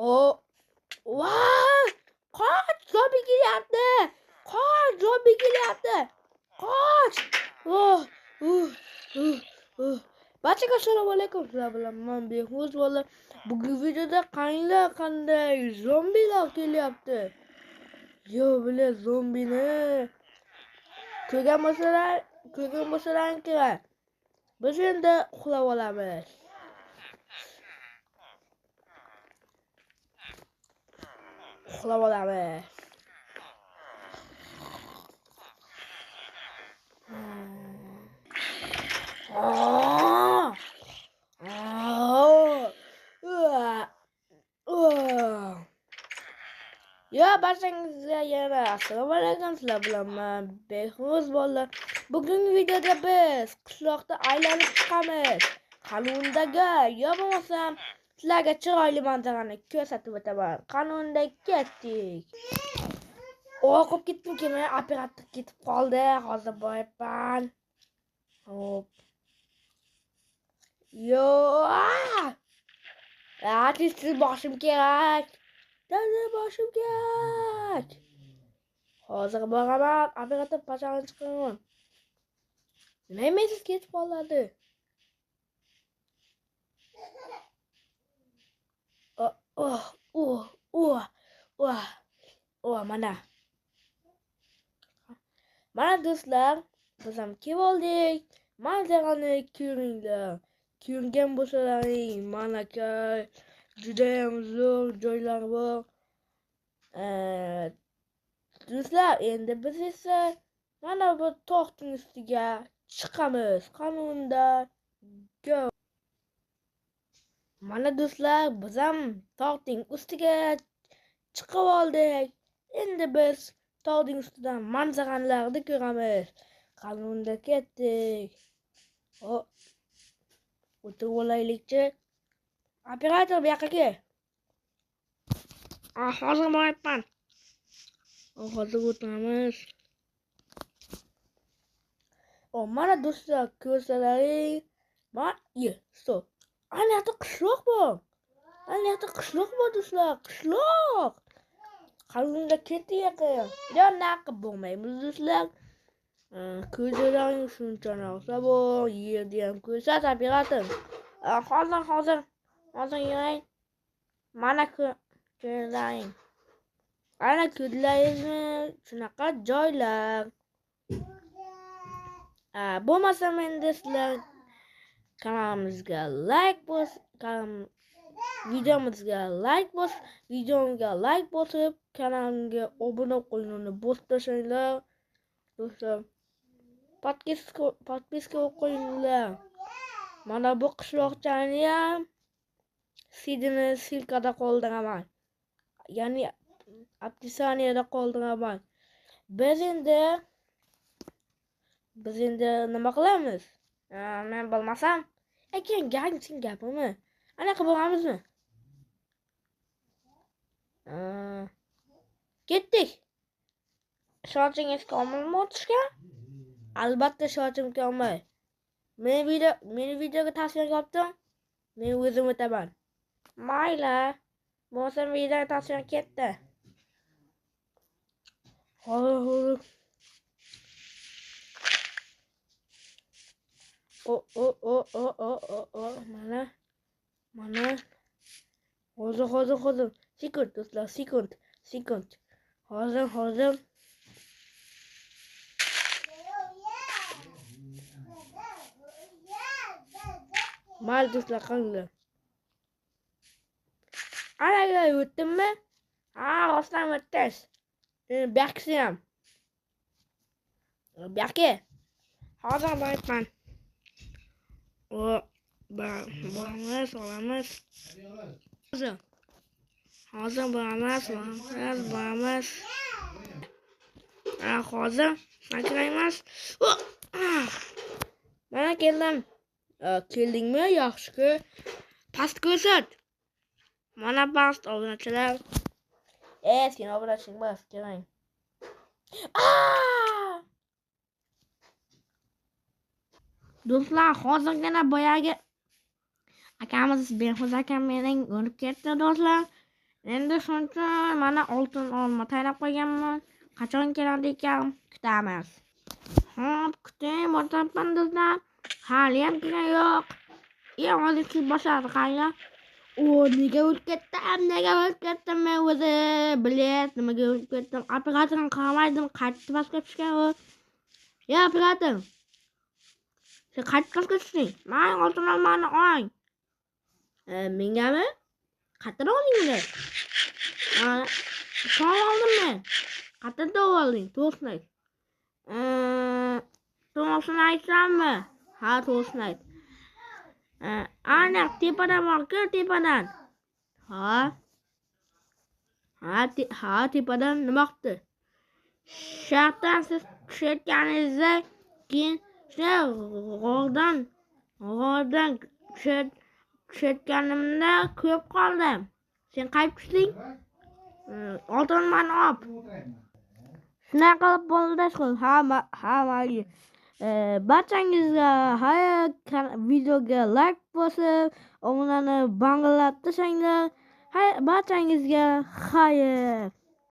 O vay! Qoch! Zombi kelyapti! Qoch! Zombi kelyapti! Qoch! Oh, uh, uh, uh. Barchaga assalomu alaykum. Sizlar bilan men Behnuz bola. Bugungi videoda qanday zombilar kelyapti. Yo, bile zombini ko'rgan bo'lsalaring kerak. Biz endi uxlab olamiz. Uxlab olamiz. Yo, barchangizga yana assalomu alaykum. Sizlar bilan men Behnuz bola. Bugungi videoda biz qishloqda aylanib chiqamiz. Qanundagi yo bo'lmasam sizlarga chiroyli manzarani ko'rsatib o'taman. Qanunda ketdik. O'qib ketdim keyin operator ketib qoldi. Hozir boryapman. Hop. Yo! Tez boshim kerak. Boshim kerak. Hozir boraman. Operator pachag'ini chiqaraman. Nima siz ketib qoladi? Mana do'stlar, biz ham kelib oldik. Manzarani ko'ringlar. Ko'rgan bo'lsalaring, mana juda ham zo'r joylar bor. Do'stlar, endi biz esa mana bu tog'ning ustiga chiqamiz. Qanunda go. Mana do'stlar, biz ham tog'ning ustiga chiqib oldik. Endi biz tog'ning ustidan manzaralarni ko'ramiz. Qanunda ketdik. O'tirib olaylikchi. Operator, bu yoqqa kel. Hozir boryapman. Hozir o'tiramiz. Mana do'stlar, ko'rsalaring. Stop. Ana yoqda qishloq bor. Do'stlar, qishloq. Qanunda ketdik. Yo, naqib bo'lmaymiz do'stlar. Ko'zlaring shuncha narsa bor. Yerda ham ko'rsat operator. Hozir yuring. Mana ko'zlaring. Ana ko'zlaringizmi? Shunaqa joylar. Bo'lmasam endi sizlar kanalimizga videomga like bosib, kanalimga obuna qo'yinglarni bosib tashlanglar. Do'stlar, podpiska qo'yinglar. Mana bu qishloqchani ham sidini silkada qoldiraman. Ya'ni optitsaniyada qoldiraman. Biz endi nima qilamiz? Men bilmasam, ekan gangsin gapimi? Anaqa bo'lamizmi? Ketdik. Shochingiz komilmi o'tishga? Albatta shochim komil. Meni videoga tasvir qilibdim. Men o'zim o'taman. Mayli. Bo'lsa videoga tasvir ketdi. Hozir. Mana. Hozir. Sekund do'stlar, sekund. Hozir. Mal do'stlar, qanglar. Anaga o'tdimmi? Rostdan o'tdingiz. Buyoqsi ham. Buyoqqa. Hozir boryapman. Boramiz. Hozir boramiz. Hozir sakraymiz. Mana keldim. Keldingmi? Yaxshi-ku. Past ko'rsat. Mana past obunachilar. Sen obunaching emas, keling. Do'stlar, hozirgina boyagi akamiz Behnuz akam mening o'lib ketdi do'stlar. Endi shuning uchun mana oltin olma tayyorlab qo'yganman. Qachon keladi ekan kutamiz. Hop, kuting o'rtoqlar. Haliyam kelgan yo'q. Hozir siz boshladi qani? Nega o'lib ketdim men o'zi? Bilet, nimaga o'lib ketdim? Operatorni qilmaydim, qaytib pastga tushgan u. Operator. Sen qaytib pastga tushding. Men oltin olmani oling. Mengami? Qayerdan olding uni? Son oldim men. Qayerdan olding? To'g'risini ayt. To'g'risini aytsammi? Ha, to'g'risini ayt. Ana tepadan bor-ku, tepadan. Ha, tepadan nima qildi? Shartdan siz tushayotganingizda keyin g'ordan tushayotganimda ko'rib qoldim. Sen qayerga tushding? Oltinmani op. Shunaqa qilib bo'ldi. Ha, mayli. Barchangizga videoga like bosib, obunani banglatib tashanglar. Barchangizga xayr.